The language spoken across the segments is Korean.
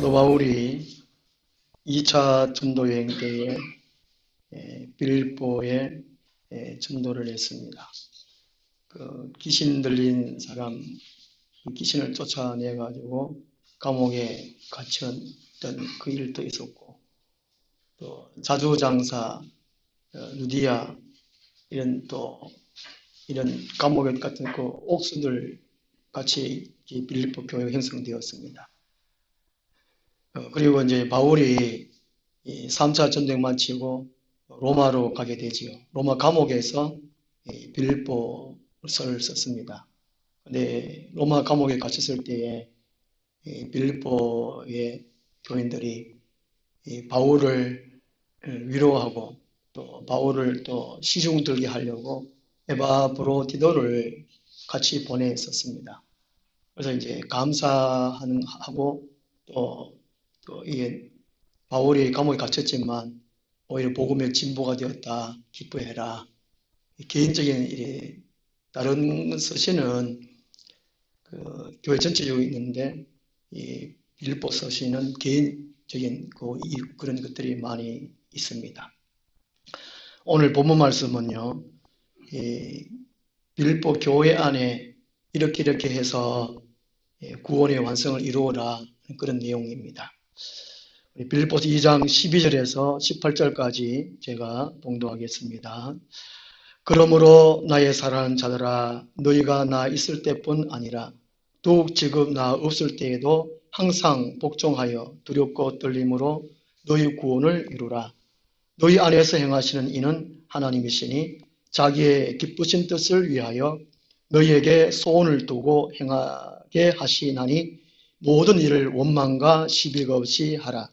사도 바울이 2차 전도 여행 때에 빌립보에 전도를 했습니다. 그 귀신 들린 사람, 그 귀신을 쫓아내 가지고 감옥에 갇혔던 그 일도 있었고, 또 자주장사 누디아 이런 감옥에 같은 그 옥수들 같이 빌립보 교회가 형성되었습니다. 그리고 이제 바울이 이 3차 전쟁 마치고 로마로 가게 되지요. 로마 감옥에서 빌립보서를 썼습니다. 근데 로마 감옥에 갇혔을 때에 빌립보의 교인들이 바울을 위로하고 또 바울을 또 시중 들게 하려고 에바브로디도를 같이 보냈었습니다. 그래서 이제 감사하고 또 이게 바울이 감옥에 갇혔지만 오히려 복음의 진보가 되었다. 기뻐해라. 개인적인 일에 다른 서신은 그 교회 전체적으로 있는데 이 빌립보 서신은 개인적인 그런 것들이 많이 있습니다. 오늘 본문 말씀은요. 이 빌립보 교회 안에 이렇게 해서 구원의 완성을 이루어라 그런 내용입니다. 빌립보서 2장 12절에서 18절까지 제가 봉독하겠습니다. 그러므로 나의 사랑하는 자들아 너희가 나 있을 때뿐 아니라 더욱 지금 나 없을 때에도 항상 복종하여 두렵고 떨림으로 너희 구원을 이루라. 너희 안에서 행하시는 이는 하나님이시니 자기의 기쁘신 뜻을 위하여 너희에게 소원을 두고 행하게 하시나니 모든 일을 원망과 시비가 없이 하라.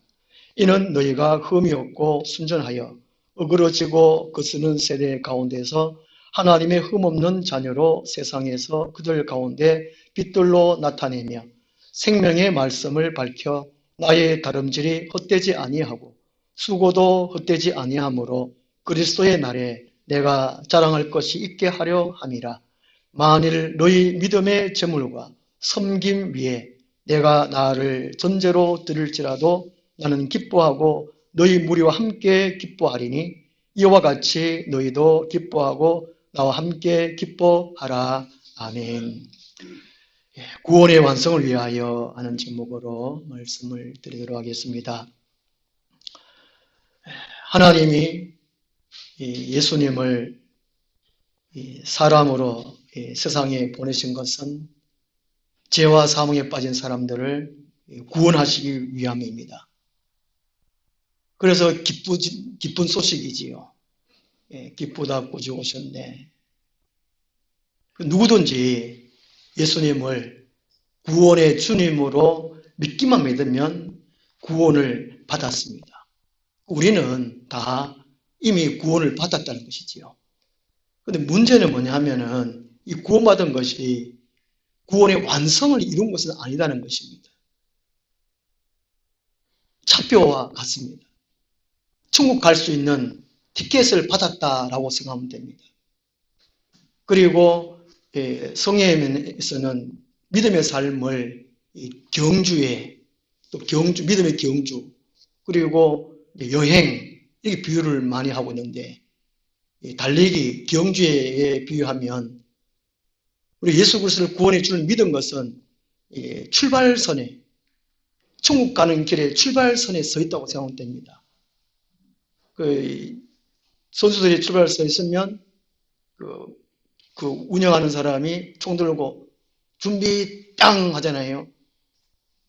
이는 너희가 흠이 없고 순전하여 어그러지고 거스는 세대 가운데서 하나님의 흠없는 자녀로 세상에서 그들 가운데 빛들로 나타내며 생명의 말씀을 밝혀 나의 다름질이 헛되지 아니하고 수고도 헛되지 아니하므로 그리스도의 날에 내가 자랑할 것이 있게 하려 함이라. 만일 너희 믿음의 제물과 섬김 위에 내가 나를 전제로 드릴지라도 나는 기뻐하고 너희 무리와 함께 기뻐하리니 이와 같이 너희도 기뻐하고 나와 함께 기뻐하라. 아멘. 구원의 완성을 위하여 하는 제목으로 말씀을 드리도록 하겠습니다. 하나님이 예수님을 사람으로 세상에 보내신 것은 죄와 사망에 빠진 사람들을 구원하시기 위함입니다. 그래서 기쁜 소식이지요. 기쁘다 꾸짖 오셨네. 누구든지 예수님을 구원의 주님으로 믿기만 믿으면 구원을 받았습니다. 우리는 다 이미 구원을 받았다는 것이지요. 그런데 문제는 뭐냐 하면은 이 구원받은 것이 구원의 완성을 이룬 것은 아니다는 것입니다. 차표와 같습니다. 천국 갈 수 있는 티켓을 받았다라고 생각하면 됩니다. 그리고 성경에서는 믿음의 삶을 경주에 또 믿음의 경주 그리고 여행 이렇게 비유를 많이 하고 있는데 달리기 경주에 비유하면 우리 예수 그리스도를 구원해 주는 믿은 것은 출발선에 천국 가는 길에 출발선에 서 있다고 생각하면 됩니다. 선수들이 출발선에 있으면 그 운영하는 사람이 총 들고 준비 땅 하잖아요.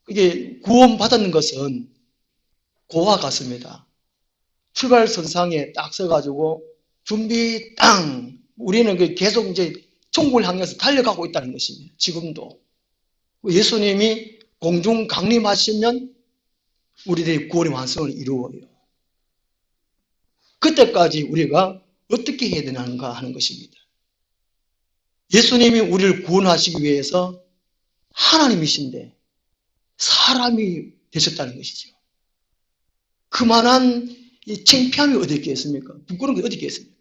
이게 구원받은 것은 그와 같습니다. 출발선상에 딱 서가지고 준비 땅 우리는 계속 이제 천국을 향해서 달려가고 있다는 것입니다. 지금도 예수님이 공중 강림하시면 우리들이 구원의 완성을 이루어요. 그때까지 우리가 어떻게 해야 되는가 하는 것입니다. 예수님이 우리를 구원하시기 위해서 하나님이신데 사람이 되셨다는 것이죠. 그만한 창피함이 어디 있겠습니까? 부끄러운 게 어디 있겠습니까?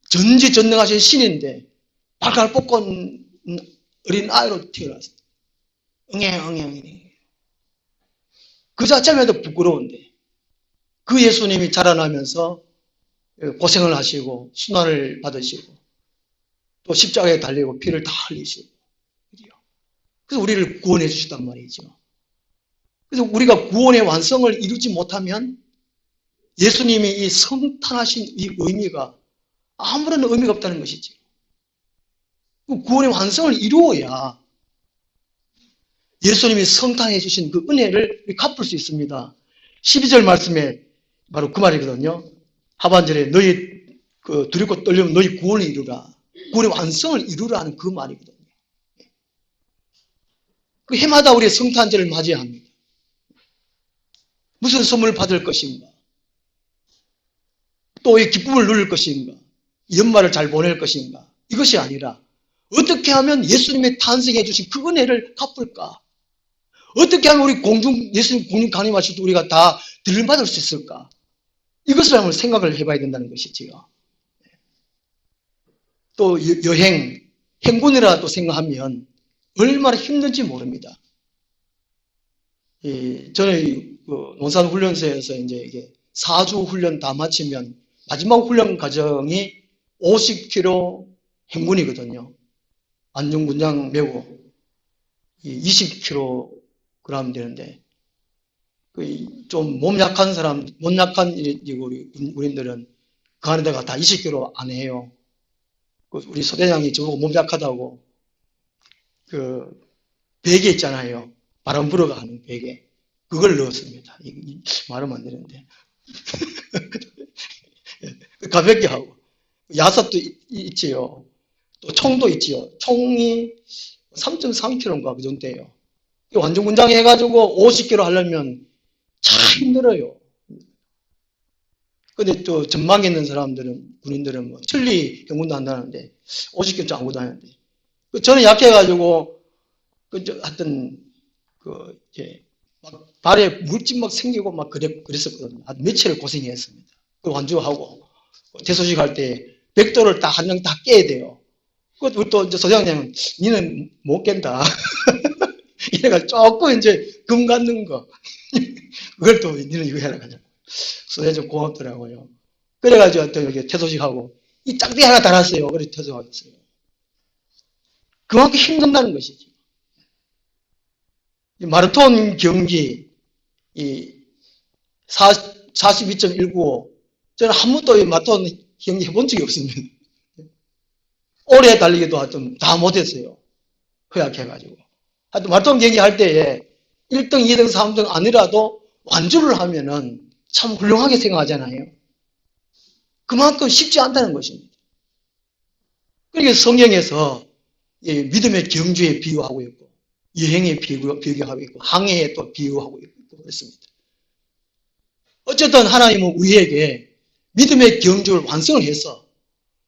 전지전능하신 신인데 발갈 뽑건 어린 아이로 태어났어요. 응애. 그 자체만 해도 부끄러운데 그 예수님이 자라나면서 고생을 하시고 순환을 받으시고 또 십자가에 달리고 피를 다 흘리시고 그래서 우리를 구원해 주셨단 말이죠. 그래서 우리가 구원의 완성을 이루지 못하면 예수님이 이 성탄하신 이 의미가 아무런 의미가 없다는 것이죠. 구원의 완성을 이루어야 예수님이 성탄해 주신 그 은혜를 갚을 수 있습니다. 12절 말씀에 바로 그 말이거든요. 하반절에 너희 두렵고 떨리면 너희 구원을 이루라. 구원의 완성을 이루라는 그 말이거든요. 그 해마다 우리 성탄절을 맞이합니다. 무슨 선물을 받을 것인가? 또 이 기쁨을 누릴 것인가? 연말을 잘 보낼 것인가? 이것이 아니라 어떻게 하면 예수님의 탄생해 주신 그 은혜를 갚을까? 어떻게 하면 우리 예수님 공중 강림하실 때 우리가 다 들림받을 수 있을까? 이것을 한번 생각을 해봐야 된다는 것이지요. 또 행군이라 또 생각하면 얼마나 힘든지 모릅니다. 저는 농산훈련소에서 이제 이게 4주 훈련 다 마치면 마지막 훈련 과정이 50km 행군이거든요. 안전군장 메고 20kg 되는데 좀 몸 약한 사람, 몸 약한 우리들은 그 안에다가 다 20kg 안 해요. 우리 소대장이 저보고 몸 약하다고 그 베개 있잖아요. 바람 불어가는 베개. 그걸 넣었습니다. 말하면 안 되는데. 가볍게 하고. 야삽도 있지요. 또 총도 있지요. 총이 3.3kg인가 그 정도예요. 완전 군장 해가지고 50kg 하려면 참 힘들어요. 근데 또 전망에 있는 사람들은, 군인들은 뭐 천리 경군도 한다는데 50kg 안고 다니는데. 저는 약해가지고, 하여튼, 막 발에 물집 막 생기고 막 그랬었거든요. 한 며칠을 고생했습니다. 완주하고, 대소식 할 때, 벽돌을 딱 한 명 다 깨야 돼요. 우리 또 소장님은, 니는 못 깬다. 이래가 조금 이제 금 갖는 거. 그걸 또 니는 이거 해라 가지고. 소장님 고맙더라고요. 그래가지고 또 이렇게 퇴소식하고, 이 짝대기 하나 달았어요. 그래서 퇴소하겠어요. 그만큼 힘든다는 것이죠. 마라톤 경기, 42.195. 저는 한 번도 마라톤 경기 해본 적이 없습니다. 오래 달리기도 하여튼 다 못했어요. 허약해가지고. 하여튼 마라톤 경기 할 때에 1등, 2등, 3등 아니라도 완주를 하면은 참 훌륭하게 생각하잖아요. 그만큼 쉽지 않다는 것입니다. 그러니까 성경에서 믿음의 경주에 비유하고 있고, 여행에 비유하고 있고, 항해에 또 비유하고 있고, 그렇습니다. 어쨌든 하나님은 우리에게 믿음의 경주를 완성을 해서,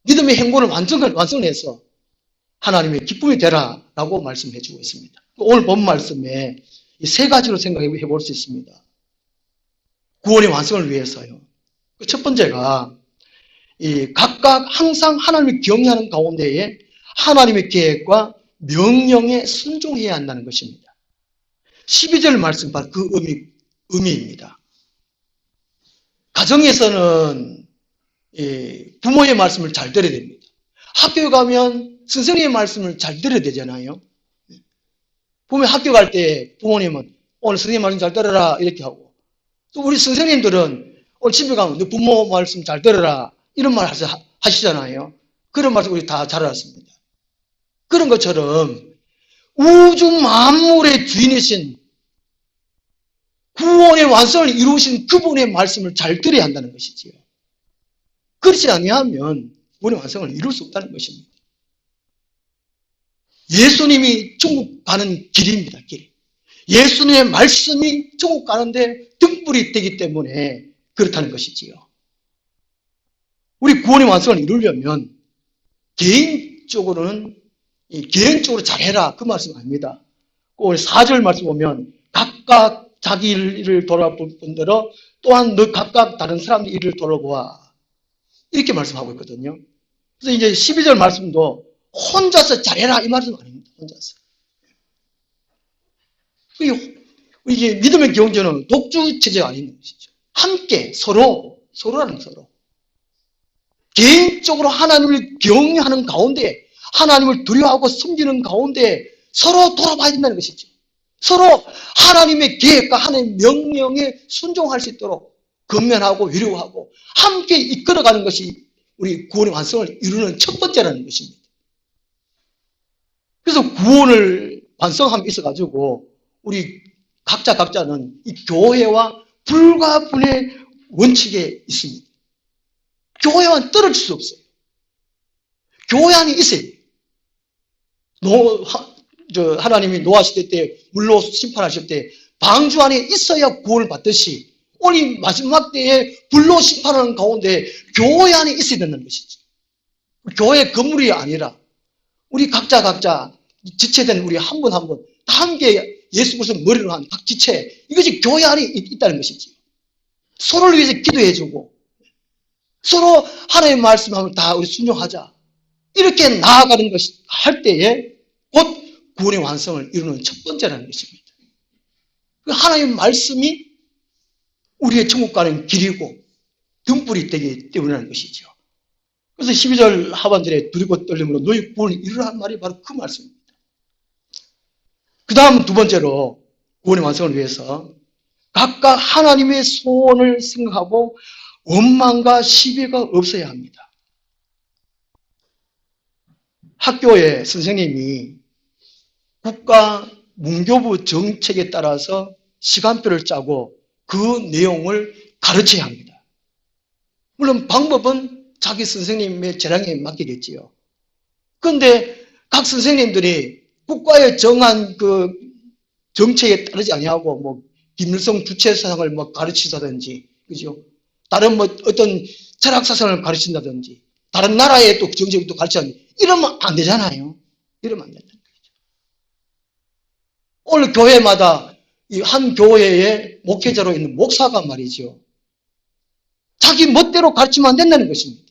믿음의 행보를 완성을 해서 하나님의 기쁨이 되라라고 말씀해 주고 있습니다. 오늘 본 말씀에 세 가지로 생각해 볼 수 있습니다. 구원의 완성을 위해서요. 첫 번째가 각각 항상 하나님을 경외하는 가운데에 하나님의 계획과 명령에 순종해야 한다는 것입니다. 12절 말씀 바로 그 의미입니다. 가정에서는 부모의 말씀을 잘 들어야 됩니다. 학교에 가면 선생님의 말씀을 잘 들어야 되잖아요. 부모 학교 갈 때 부모님은 오늘 선생님 말씀 잘 들어라 이렇게 하고, 또 우리 선생님들은 오늘 집에 가면 너 부모 말씀 잘 들어라 이런 말 하시잖아요. 그런 말씀 우리 다 잘 알았습니다. 그런 것처럼 우주 만물의 주인이신 구원의 완성을 이루신 그분의 말씀을 잘 들어야 한다는 것이지요. 그렇지 아니하면 구원의 완성을 이룰 수 없다는 것입니다. 예수님이 천국 가는 길입니다. 길. 예수님의 말씀이 천국 가는데 등불이 되기 때문에 그렇다는 것이지요. 우리 구원의 완성을 이루려면 개인적으로 잘해라 그 말씀 아닙니다. 오늘 4절 말씀 보면 각각 자기 일을 돌아볼 뿐더러 또한 너 각각 다른 사람들 일을 돌아보아 이렇게 말씀하고 있거든요. 그래서 이제 12절 말씀도 혼자서 잘해라 이 말씀 아닙니다. 혼자서. 이게 믿음의 경주는 독주 체제가 아닌 것이죠. 함께 서로라는 서로. 개인적으로 하나님을 경외하는 가운데, 하나님을 두려워하고 섬기는 가운데 서로 돌아봐야 된다는 것이죠. 서로 하나님의 계획과 하나님의 명령에 순종할 수 있도록 건면하고 위로하고 함께 이끌어가는 것이 우리 구원의 완성을 이루는 첫 번째라는 것입니다. 그래서 구원을 완성함에 있어가지고 우리 각자는 이 교회와 불가분의 원칙에 있습니다. 교회와는 떨어질 수 없어요. 교회 안에 있어요. 하나님이 노아 시대 때 물로 심판하실 때 방주 안에 있어야 구원을 받듯이 오늘 마지막 때에 불로 심판하는 가운데 교회 안에 있어야 된다는 것이죠. 교회 건물이 아니라 우리 각자 지체된 우리 한 분 한 분 다 함께 예수 그리스도를 머리로 한 각 지체, 이것이 교회 안에 있다는 것이죠. 서로를 위해서 기도해주고 서로 하나님의 말씀하면 다 우리 순종하자. 이렇게 나아가는 것이 할 때에 곧 구원의 완성을 이루는 첫 번째라는 것입니다. 하나님의 말씀이 우리의 천국 가는 길이고 등불이 되기 때문이라는 것이죠. 그래서 12절 하반절에 두리고 떨림으로 너희 구원을 이루라는 말이 바로 그 말씀입니다. 그 다음 두 번째로 구원의 완성을 위해서 각각 하나님의 소원을 생각하고 원망과 시비가 없어야 합니다. 학교에 선생님이 국가 문교부 정책에 따라서 시간표를 짜고 그 내용을 가르쳐야 합니다. 물론 방법은 자기 선생님의 재량에 맡기겠지요. 그런데 각 선생님들이 국가에 정한 그 정책에 따르지 아니하고 김일성 주체사상을 가르치다든지, 그죠? 다른 어떤 철학 사상을 가르친다든지, 다른 나라의 또 정책을 또 가르치다든지, 이러면 안 되잖아요. 이러면 안 된다는 거죠. 오늘 교회마다 이 한 교회의 목회자로 있는 목사가 말이죠. 자기 멋대로 가르치면 안 된다는 것입니다.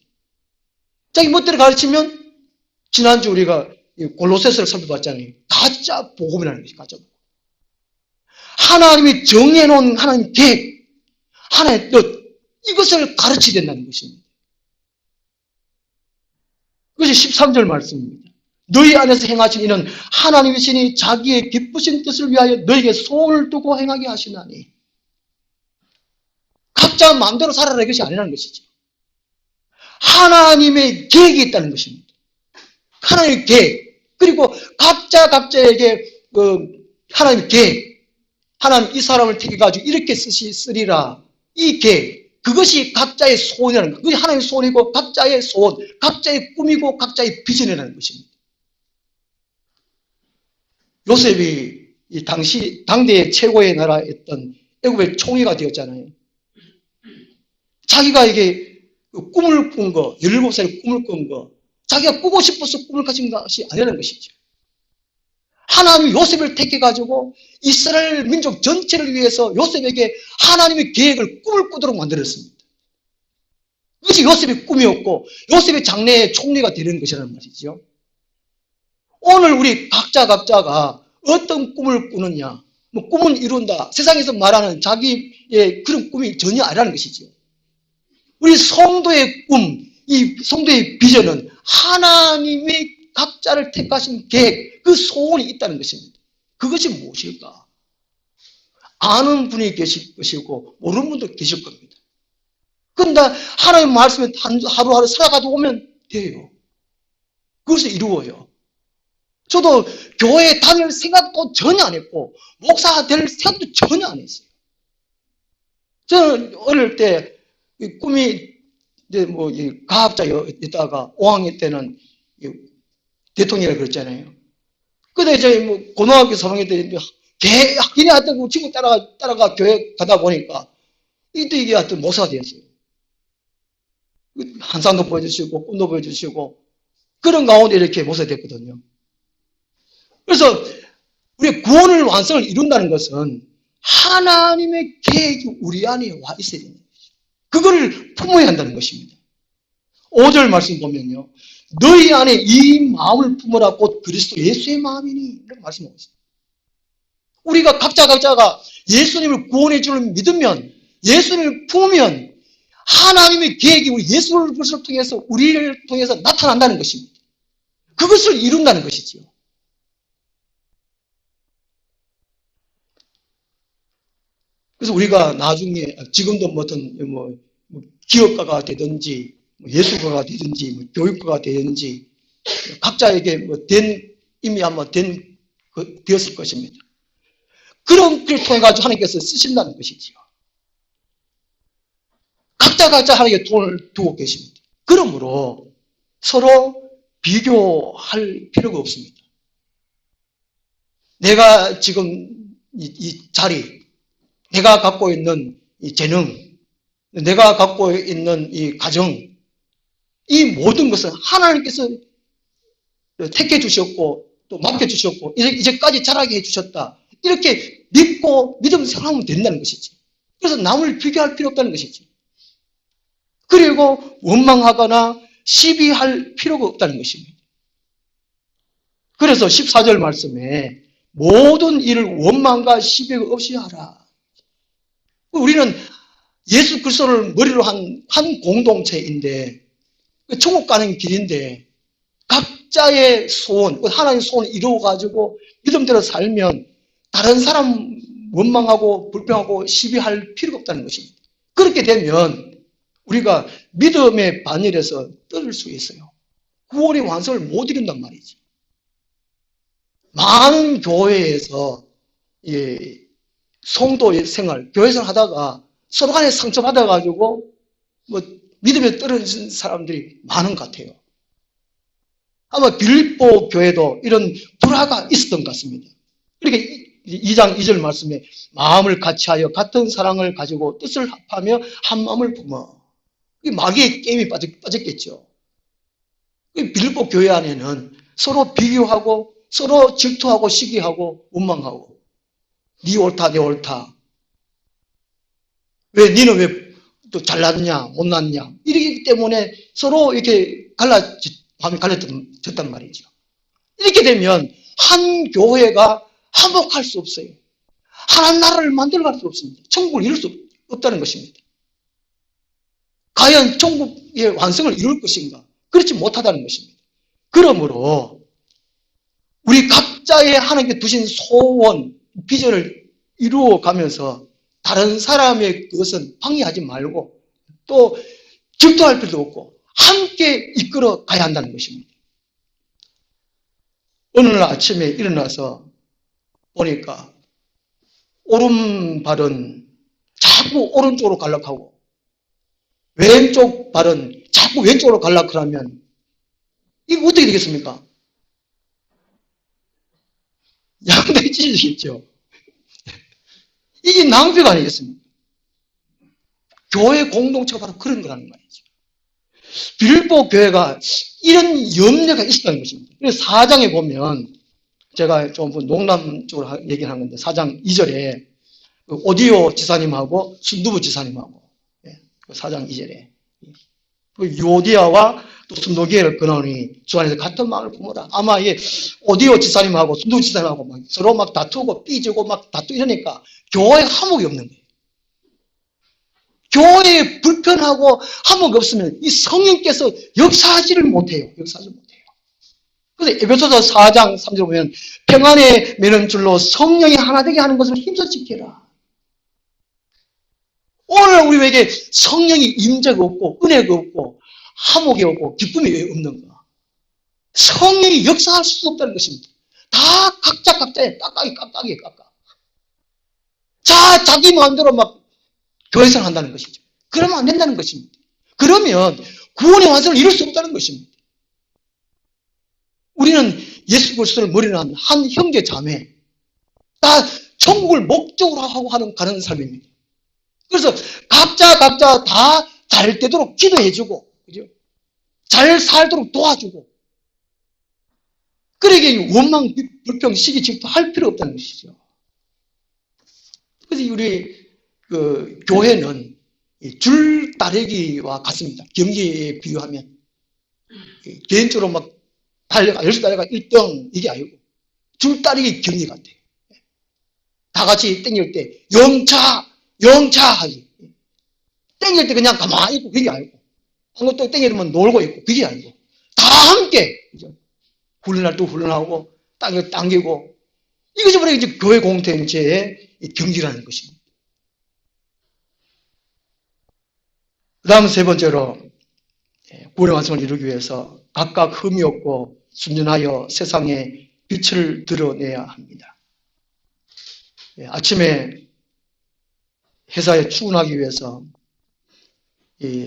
자기 멋대로 가르치면 지난주 우리가 골로새서를 살펴봤잖아요. 가짜 복음이라는 것이 가짜 복음. 하나님이 정해놓은 하나님 계획, 하나님의 뜻, 이것을 가르쳐야 된다는 것입니다. 그것이 13절 말씀입니다. 너희 안에서 행하신 이는 하나님이시니 자기의 기쁘신 뜻을 위하여 너희에게 소원을 두고 행하게 하시나니. 각자 마음대로 살아라 이것이 아니라는 것이죠. 하나님의 계획이 있다는 것입니다. 하나님의 계획. 그리고 각자에게 하나님의 계획. 하나님 이 사람을 택해가지고 이렇게 쓰리라. 이 계획. 그것이 각자의 소원이라는 것. 그것이 하나님의 소원이고 각자의 소원, 각자의 꿈이고 각자의 비전이라는 것입니다. 요셉이 이 당대의 최고의 나라였던 애굽의 총리가 되었잖아요. 자기가 이게 꿈을 꾼 거, 17살에 꿈을 꾼 거, 자기가 꾸고 싶어서 꿈을 가진 것이 아니라는 것이죠. 하나님이 요셉을 택해가지고 이스라엘 민족 전체를 위해서 요셉에게 하나님의 계획을 꿈을 꾸도록 만들었습니다. 그것이 요셉의 꿈이었고 요셉의 장래의 총리가 되는 것이라는 말이죠. 오늘 우리 각자가 어떤 꿈을 꾸느냐, 꿈은 이룬다. 세상에서 말하는 자기의 그런 꿈이 전혀 아니라는 것이죠. 우리 성도의 꿈, 이 성도의 비전은 하나님이 각자를 택하신 계획, 그 소원이 있다는 것입니다. 그것이 무엇일까? 아는 분이 계실 것이고 모르는 분도 계실 겁니다. 그런데 하나님 말씀에 하루하루 살아가다 오면 돼요. 그것을 이루어요. 저도 교회에 다닐 생각도 전혀 안 했고 목사가 될 생각도 전혀 안 했어요. 저는 어릴 때 꿈이 이제 과학자였다가 5학년 때는 대통령이라고 그랬잖아요. 근데 이제 고등학교 3학년 때 학기니 하여튼 친구 따라가 교회 가다 보니까 이게 하여튼 목사가 되었어요. 환상도 보여주시고 꿈도 보여주시고 그런 가운데 이렇게 목사가 됐거든요. 그래서 우리 구원을 완성을 이룬다는 것은 하나님의 계획이 우리 안에 와 있어야 됩니다. 그걸 품어야 한다는 것입니다. 5절 말씀 보면요. 너희 안에 이 마음을 품으라 곧 그리스도 예수의 마음이니 이런 말씀하고 있습니다. 우리가 각자가 예수님을 구원해 주를 믿으면, 예수님을 품으면 하나님의 계획이 우리 예수를 통해서, 우리를 통해서 나타난다는 것입니다. 그것을 이룬다는 것이지요. 그래서 우리가 나중에, 지금도 어떤 기업가가 되든지, 예술가가 되든지, 교육가가 되든지, 각자에게 이미 아마 되었을 것입니다. 그런 걸 통해 가지고 하나님께서 쓰신다는 것이지요. 각자 하나님께 돈을 두고 계십니다. 그러므로 서로 비교할 필요가 없습니다. 내가 지금 이 자리, 내가 갖고 있는 이 재능, 내가 갖고 있는 이 가정, 이 모든 것은 하나님께서 택해 주셨고 또 맡겨 주셨고 이제까지 자라게 해 주셨다. 이렇게 믿고 믿으면서 살아가면 된다는 것이지. 그래서 남을 비교할 필요 없다는 것이지. 그리고 원망하거나 시비할 필요가 없다는 것입니다. 그래서 14절 말씀에 모든 일을 원망과 시비가 없이 하라. 우리는 예수 그리스도를 머리로 한 공동체인데, 천국 가는 길인데 각자의 소원, 하나님의 소원을 이루어가지고 믿음대로 살면 다른 사람 원망하고 불평하고 시비할 필요가 없다는 것입니다. 그렇게 되면 우리가 믿음의 반열에서 떨어질 수 있어요. 구원의 완성을 못 이룬단 말이지. 많은 교회에서 성도의 생활, 교회 생활 하다가 서로 간에 상처받아가지고 믿음에 떨어진 사람들이 많은 것 같아요. 아마 빌립보 교회도 이런 불화가 있었던 것 같습니다. 이렇게 2장 2절 말씀에 마음을 같이하여 같은 사랑을 가지고 뜻을 합하며 한 마음을 품어. 마귀의 게임이 빠졌겠죠. 빌립보 교회 안에는 서로 비교하고 서로 질투하고 시기하고 원망하고 네 옳다 내 옳다. 왜 니는 왜 또 잘났냐 못났냐 이러기 때문에 서로 이렇게 밤이 갈라졌단 말이죠. 이렇게 되면 한 교회가 화목할 수 없어요. 하나님 나라를 만들어갈 수 없습니다. 천국을 이룰 수 없다는 것입니다. 과연 천국의 완성을 이룰 것인가? 그렇지 못하다는 것입니다. 그러므로 우리 각자의 하나님께 두신 소원, 비전을 이루어가면서 다른 사람의 그것은 방해하지 말고 또 질투할 필요도 없고 함께 이끌어 가야 한다는 것입니다. 어느 날 아침에 일어나서 보니까 오른발은 자꾸 오른쪽으로 갈락하고 왼쪽 발은 자꾸 왼쪽으로 갈락하면 이거 어떻게 되겠습니까? 양다리 찢어지겠죠. 이게 낭비가 아니겠습니까? 교회 공동체가 바로 그런 거라는 말이죠. 빌립보 교회가 이런 염려가 있었다는 것입니다. 그래서 4장에 보면 제가 좀 농담적으로 얘기를 하는 건데 4장 2절에 오디오 지사님하고 순두부 지사님하고 4장 2절에 요디아와 또 순도기회를 끊으니 주 안에서 같은 마음을 품어라. 아마 이 오디오 지사님하고 순두부 지사님하고 막 서로 막 다투고 삐지고 막 다투 이러니까 교회에 화목이 없는 거예요. 교회에 불편하고 화목이 없으면 이 성령께서 역사하지를 못해요. 그래서 에베소서 4장 3절 보면 평안에 매는 줄로 성령이 하나 되게 하는 것을 힘써 지켜라. 오늘 우리에게 성령이 임재가 없고 은혜가 없고 화목이 없고 기쁨이 왜 없는가? 성령이 역사할 수 없다는 것입니다. 다 각자의 깎아. 자기 마음대로 막 교회생활 한다는 것이죠. 그러면 안 된다는 것입니다. 그러면 구원의 완성을 이룰 수 없다는 것입니다. 우리는 예수 그리스도를 머리로 한 형제 자매, 다 천국을 목적으로 하고 가는 삶입니다. 그래서 각자 다 잘 되도록 기도해주고, 그죠? 잘 살도록 도와주고, 그러게 원망, 불평, 시기, 질투 할 필요 없다는 것이죠. 그래서 우리 교회는 줄 따르기와 같습니다. 경기에 비유하면 개인적으로 막 열심히 달려가 1등 이게 아니고 줄 따르기 경기 같아요. 다 같이 땡길 때 영차 영차 하지. 땡길 때 그냥 가만히 있고 그게 아니고 아무것도 땡기면 놀고 있고 그게 아니고 다 함께 훈련할 때 훈련하고 당기고 이것이 바로 이제 교회 공동체의 경지라는 것입니다. 그 다음 세 번째로 구원의 완성을 이루기 위해서 각각 흠이 없고 순전하여 세상에 빛을 드러내야 합니다. 아침에 회사에 출근하기 위해서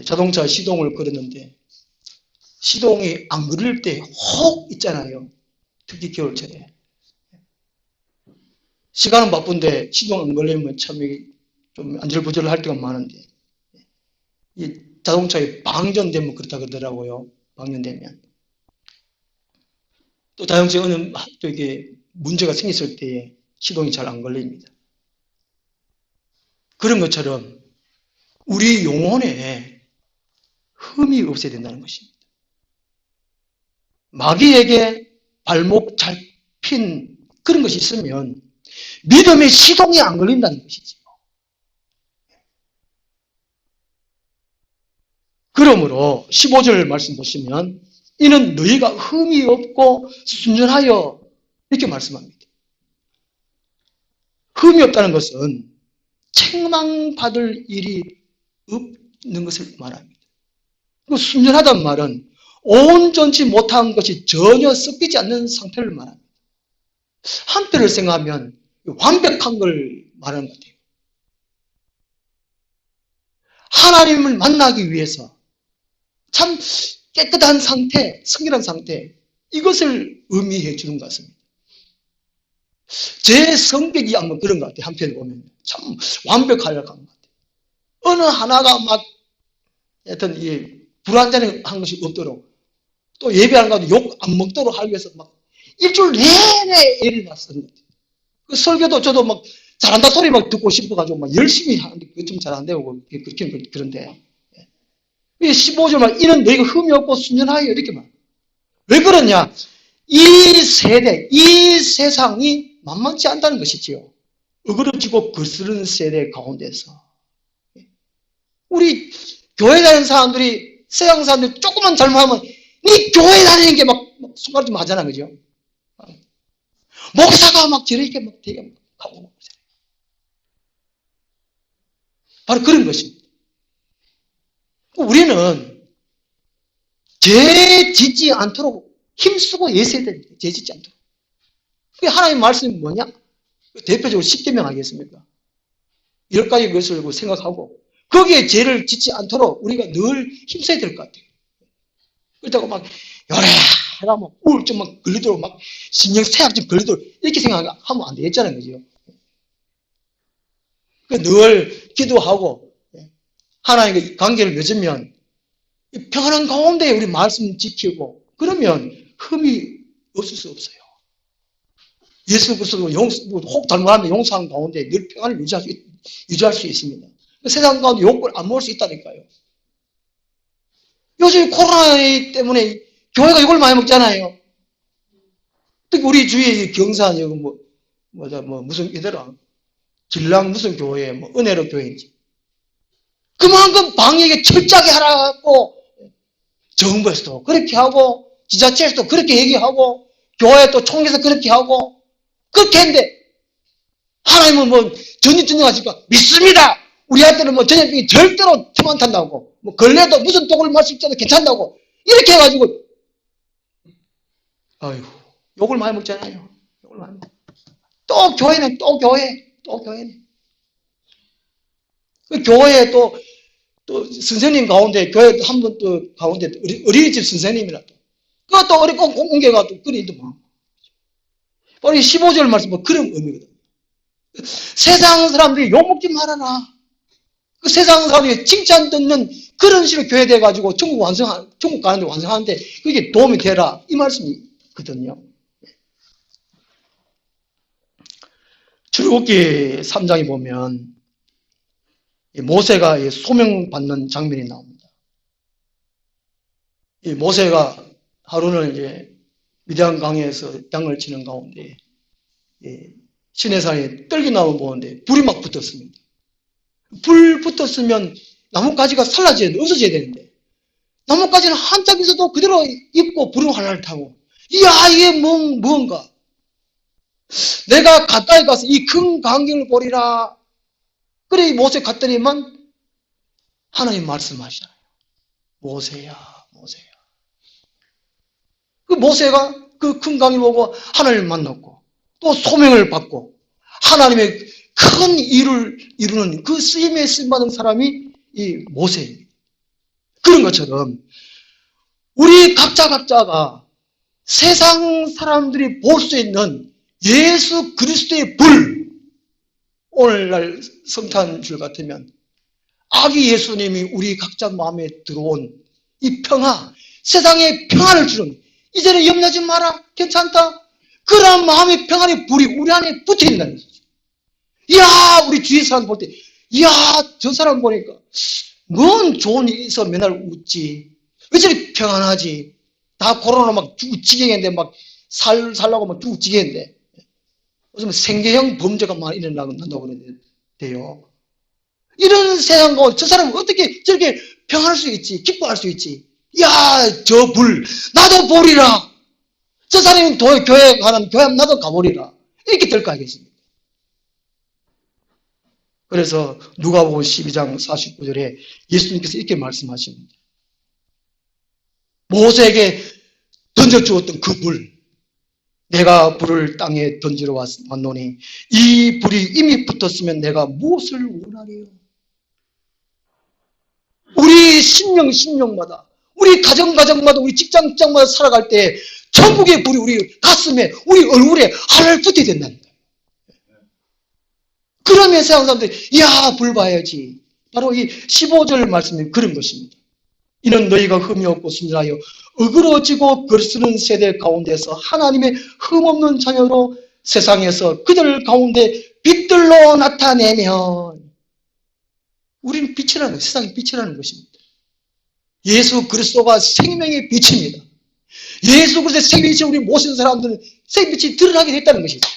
자동차 시동을 걸었는데 시동이 안 걸릴 때 혹 있잖아요. 특히 겨울철에. 시간은 바쁜데 시동 안 걸리면 참 좀 안절부절할 때가 많은데 이 자동차에 방전되면 그렇다 그러더라고요. 방전되면. 또 자동차에 어느 또 이게 문제가 생겼을 때에 시동이 잘 안 걸립니다. 그런 것처럼 우리 영혼에 흠이 없어야 된다는 것입니다. 마귀에게 발목 잡힌 그런 것이 있으면 믿음의 시동이 안 걸린다는 것이죠. 그러므로 15절 말씀 보시면 이는 너희가 흠이 없고 순전하여 이렇게 말씀합니다. 흠이 없다는 것은 책망받을 일이 없는 것을 말합니다. 그 순전하다는 말은 온전치 못한 것이 전혀 섞이지 않는 상태를 말합니다. 한편을 생각하면 완벽한 걸 말하는 것 같아요. 하나님을 만나기 위해서 참 깨끗한 상태, 성결한 상태, 이것을 의미해 주는 것 같습니다. 제 성격이 아마 그런 것 같아요. 한편에 보면 참 완벽하려고 하는 것 같아요. 어느 하나가 막 하여튼 불완전한 것이 없도록 또 예배하는 가운데 욕 안 먹도록 하기 위해서 막 일주일 내내 애를 맞서는 것 같아요. 그 설교도 저도 막 잘한다 소리 막 듣고 싶어가지고 막 열심히 하는데 그게 좀 잘 안 되고 그렇게 그런데 15절 말 이는 너희가 흠이 없고 순전하여 이렇게 말. 왜 그러냐? 이 세대, 이 세상이 만만치 않다는 것이지요. 어그러지고 거스르는 세대 가운데서 우리 교회 다니는 사람들이 세상 사람들이 조금만 잘못하면 네 교회 다니는 게 막 손가락 좀 하잖아, 그죠? 목사가 막 저렇게 막 되게 하고 바로 그런 것입니다. 우리는 죄 짓지 않도록 힘쓰고 예서야 됩니다. 죄 짓지 않도록. 그게 하나님 말씀이 뭐냐? 대표적으로 10계명 아니겠습니까? 10가지 것을 생각하고 거기에 죄를 짓지 않도록 우리가 늘 힘써야 될 것 같아요. 그렇다고 막 요래가 막 우울증 막 걸리도록 막 신경쇠약증 걸리도록 이렇게 생각하면 안 되겠잖아요. 그죠? 늘 기도하고 하나님과 관계를 맺으면 평안한 가운데 우리 말씀 지키고 그러면 흠이 없을 수 없어요. 예수 그리스도 혹 잘못하면 용서하는 가운데 늘 평안을 유지할 수 있습니다. 세상 가운데 욕을 안 먹을 수 있다니까요. 요즘 코로나 때문에 교회가 욕을 많이 먹잖아요. 특히 우리 주위에 경산 여기 무슨 이더라 길랑 무슨 교회 은혜로 교회인지 그만큼 방역에 철저하게 하라고 정부에서도 그렇게 하고 지자체에서도 그렇게 얘기하고 교회 또 총회에서 그렇게 하고 그렇게 했는데 하나님은 전염하실까 믿습니다. 우리한테는 전염병이 절대로 침 안 탄다고 걸려도 무슨 독을 마실 때도 괜찮다고 이렇게 해가지고 아유 욕을 많이 먹잖아요. 욕을 많이 먹. 또 교회는 또 교회는 그 교회에 또 선생님 가운데 교회 한 분 또 가운데 어린이집 선생님이라 그것도 어리 옮겨가 또 그리도 많고 바로 이 15절 말씀 그런 의미거든요. 세상 사람들이 욕먹지 말아라. 그 세상 사람들이 칭찬 듣는 그런 식으로 교회 돼가지고 천국 가는데 완성하는데 그게 도움이 되라 이 말씀이거든요. 출애굽기 3장에 보면 모세가 소명받는 장면이 나옵니다. 이 모세가 하루는 이제 미디안 강에서 땅을 치는 가운데 시내산에 떨기나무 보는데 불이 막 붙었습니다. 불 붙었으면 나뭇가지가 살라져야 돼, 없어져야 되는데 나뭇가지는 한참 있어도 그대로 입고 불은 하나를 타고, 이야, 이게 뭔가 내가 가까이 가서 이 큰 광경을 보리라. 그래 모세 갔더니만 하나님 말씀하시잖아요. 모세야, 모세야. 그 모세가 그 큰 강을 보고 하나님을 만났고 또 소명을 받고 하나님의 큰 일을 이루는 그 쓰임에 쓰임받은 사람이 이 모세입니다. 그런 것처럼 우리 각자가 세상 사람들이 볼 수 있는 예수 그리스도의 불, 오늘날 성탄줄 같으면 아기 예수님이 우리 각자 마음에 들어온 이 평화, 세상에 평화를 주는, 이제는 염려하지 마라, 괜찮다, 그런 마음의 평안의 불이 우리 안에 붙어 있다는 거죠. 이야, 우리 주위 사람 볼 때, 이야, 저 사람 보니까 뭔 좋은 일이 있어 맨날 웃지, 왜 저리 평안하지, 다 코로나 막 죽을 지경인데 막 살라고 막 죽을 지경인데 요즘 생계형 범죄가 많이 일어난다고 그러는데요. 이런 세상 가운데 저 사람은 어떻게 저렇게 평안할 수 있지, 기뻐할 수 있지. 야, 저 불 나도 보리라. 저 사람이 교회 가면 교회 나도 가보리라. 이렇게 될 거 아니겠습니까? 그래서 누가복음 12장 49절에 예수님께서 이렇게 말씀하십니다. 모세에게 던져주었던 그 불, 내가 불을 땅에 던지러 왔노니 이 불이 이미 붙었으면 내가 무엇을 원하리요? 우리 심령마다, 우리 가정마다, 우리 직장마다 살아갈 때 천국의 불이 우리 가슴에, 우리 얼굴에 하늘 붙어야 된다는 거예요. 그러면 세상 사람들이 이야, 불 봐야지. 바로 이 15절 말씀이 그런 것입니다. 이는 너희가 흠이 없고 순전하여 어그러지고 거스르는 세대 가운데서 하나님의 흠없는 자녀로 세상에서 그들 가운데 빛들로 나타내면, 우리는 빛이라는, 세상의 빛이라는 것입니다. 예수 그리스도가 생명의 빛입니다. 예수 그리스도의 생명빛이 우리 모든 사람들은 생명빛이 드러나게 됐다는 것이죠.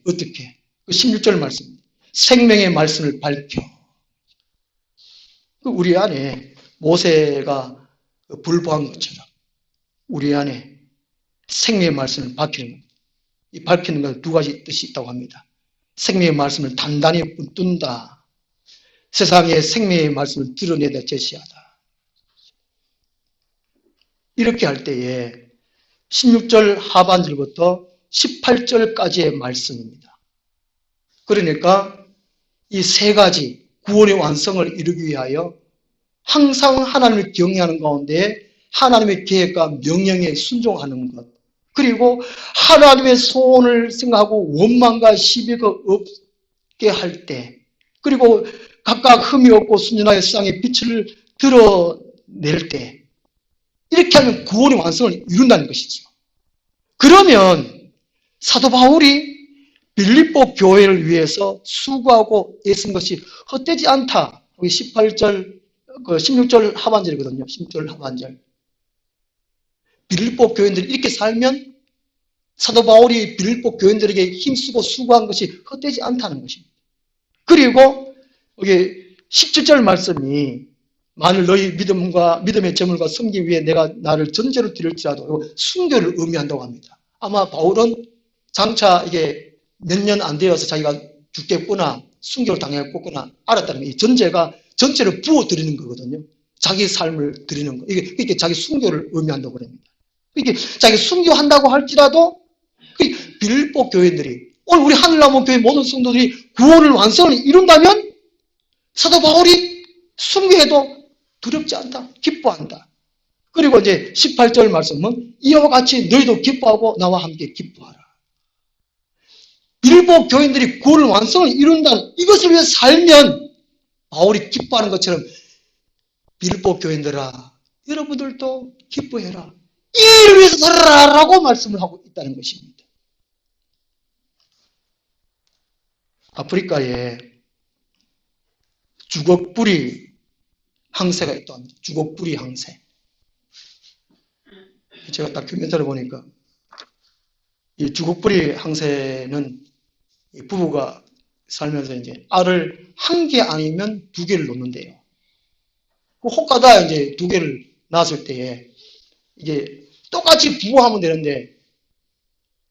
어떻게? 16절 말씀입니다. 생명의 말씀을 밝혀. 우리 안에 모세가 불보한 것처럼 우리 안에 생명의 말씀을 밝히는 겁니다. 이 밝히는 건 두 가지 뜻이 있다고 합니다. 생명의 말씀을 단단히 붙든다. 세상에 생명의 말씀을 드러내다 제시하다. 이렇게 할 때에 16절 하반절부터 18절까지의 말씀입니다. 그러니까 이 세 가지 구원의 완성을 이루기 위하여 항상 하나님을 경외하는 가운데 하나님의 계획과 명령에 순종하는 것, 그리고 하나님의 소원을 생각하고 원망과 시비가 없게 할 때, 그리고 각각 흠이 없고 순전하게 세상에 빛을 드러낼 때, 이렇게 하면 구원의 완성을 이룬다는 것이죠. 그러면 사도 바울이 빌립보 교회를 위해서 수고하고 애쓴 것이 헛되지 않다. 18절, 16절 하반절이거든요. 16절 하반절. 빌립보 교인들이 이렇게 살면 사도 바울이 빌립보 교인들에게 힘쓰고 수고한 것이 헛되지 않다는 것입니다. 그리고 여기 17절 말씀이 만일 너희 믿음의 재물과 섬기기 위해 내가 나를 전제로 드릴지라도 순교를 의미한다고 합니다. 아마 바울은 장차 이게 몇 년 안 되어서 자기가 죽겠구나, 순교를 당했구나 알았다는 이 전제가 전체를 부어드리는 거거든요. 자기 삶을 드리는 거. 이게 자기 순교를 의미한다고 그럽니다. 이게 자기 순교한다고 할지라도 빌립보 교인들이, 오늘 우리 하늘나무 교회 모든 성도들이 구원을 완성을 이룬다면 사도 바울이 순교해도 두렵지 않다, 기뻐한다. 그리고 이제 18절 말씀은 이와 같이 너희도 기뻐하고 나와 함께 기뻐하라. 빌립보 교인들이 구원을 완성을 이룬다는 이것을 위해 살면 바울이 기뻐하는 것처럼 빌립보 교인들아, 여러분들도 기뻐해라. 이 일을 위해서 살아라라고 말씀을 하고 있다는 것입니다. 아프리카에 주걱부리 항새가 있다고 합니다. 주걱부리 항새. 제가 다큐멘터리 보니까 이 주걱부리 항새는 이 부부가 살면서 이제 알을 한 개 아니면 두 개를 놓는데요. 그 혹가다 이제 두 개를 낳았을 때에 이게 똑같이 부화하면 되는데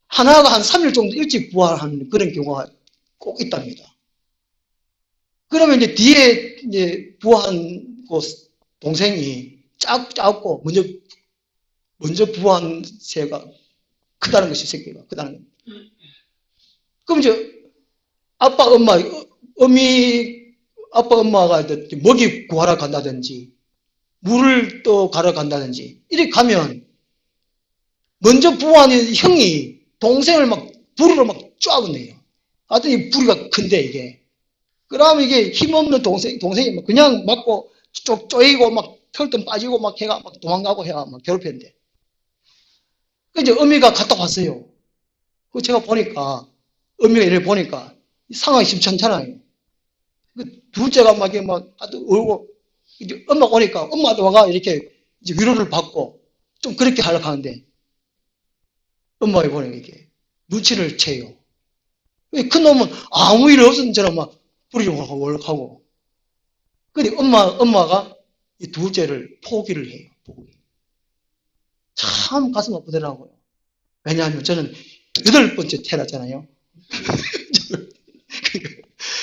하나가 한 3일 정도 일찍 부화하는 그런 경우가 꼭 있답니다. 그러면 이제 뒤에 이제 부화한 그 동생이 작고 먼저 부화한 새가 크다는 것이 새끼가 크다는 겁니다. 그럼 이제 아빠 엄마가 먹이 구하러 간다든지 물을 또 가러 간다든지 이렇게 가면 먼저 부화하는 형이 동생을 막 부리로 막 쫙내요. 하여튼 이 부리가 큰데 이게. 그러면 이게 힘없는 동생이 막 그냥 맞고 쪼이고 막 털든 빠지고 막 걔가 막 도망가고 해가 막 괴롭혔는데. 그 이제 어미가 갔다 왔어요. 그 제가 보니까 어미가 이렇게 보니까 상황이 심찮잖아요. 그 둘째가 막 이렇게 막 울고 이제 엄마 오니까 엄마도 와가 이렇게 이제 위로를 받고 좀 그렇게 하려고 하는데 엄마가 보니까 이렇게 눈치를 채요. 큰 놈은 아무 일 없었던 처럼 막 뿌리고 하고. 근데 엄마가 이 둘째를 포기를 해요. 포기. 참 가슴 아프더라고요. 왜냐하면 저는 8번째 태어났잖아요.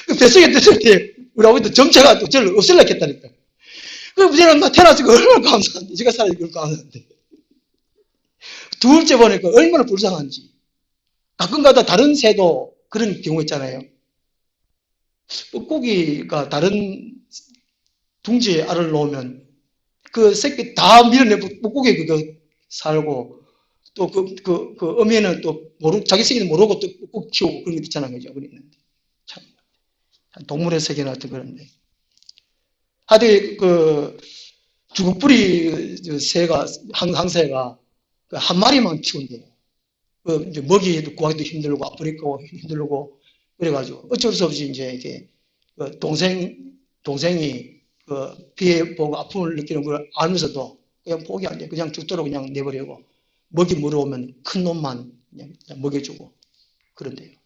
그 뱃속에 떴을 때 우리 아버지도 정체가 또 저를 없앨라 했다니까. 그럼 저는 막 태어나서 얼마나 감사한데. 제가 살아있고 감사한데. 둘째 보니까 얼마나 불쌍한지. 가끔가다 다른 새도 그런 경우 있잖아요. 뻐꾸기가 다른 둥지에 알을 놓으면 그 새끼 다 밀어내고 뻐꾸기 그거 살고 또 그 어미는 또 자기 새끼는 모르고 또 꾹 키우고 그런 게 있잖아요. 그죠? 참, 동물의 세계나 어떤 그런데. 하여튼 그 주걱부리 새가, 항새가 한 마리만 키운대요. 그 이제 먹이 구하기도 힘들고 아프니까 힘들고 그래가지고 어쩔 수 없이 이제 이게 그 동생이 그 피해 보고 아픔을 느끼는 걸 알면서도 그냥 포기 안 돼. 그냥 죽도록 그냥 내버리고 먹이 물어오면 큰 놈만 그냥 먹여주고 그런데요.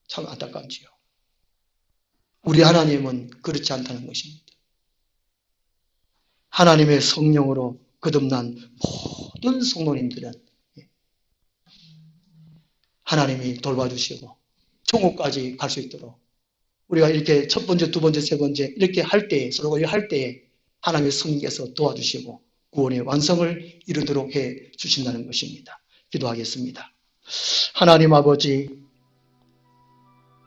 참 안타깝지요. 우리 하나님은 그렇지 않다는 것입니다. 하나님의 성령으로 거듭난 모든 성도님들은 하나님이 돌봐주시고 천국까지 갈 수 있도록 우리가 이렇게 첫 번째, 두 번째, 세 번째 이렇게 할 때에 서로 할 때에 하나님의 성령께서 도와주시고 구원의 완성을 이루도록 해 주신다는 것입니다. 기도하겠습니다. 하나님 아버지,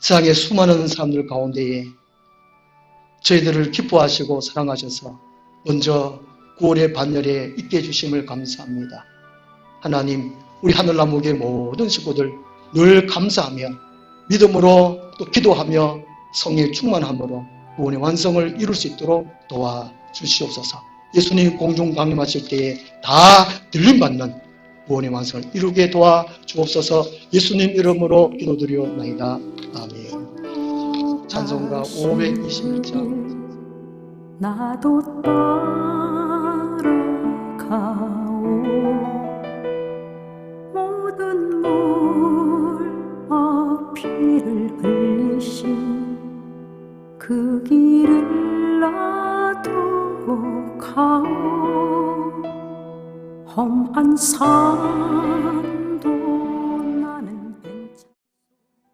세상의 수많은 사람들 가운데에 저희들을 기뻐하시고 사랑하셔서 먼저 구원의 반열에 있게 해주심을 감사합니다. 하나님, 우리 하늘나무의 모든 식구들 늘 감사하며 믿음으로 또 기도하며 성령의 충만함으로 구원의 완성을 이룰 수 있도록 도와주시옵소서. 예수님 공중 강림하실 때에 다 들림받는 구원의 완성을 이루게 도와주옵소서. 예수님 이름으로 기도드리옵나이다. 아멘. 찬송가 521장. 나도 따라가오 모든 물 피를 흘리신 그 길을 나도 가오 험한 산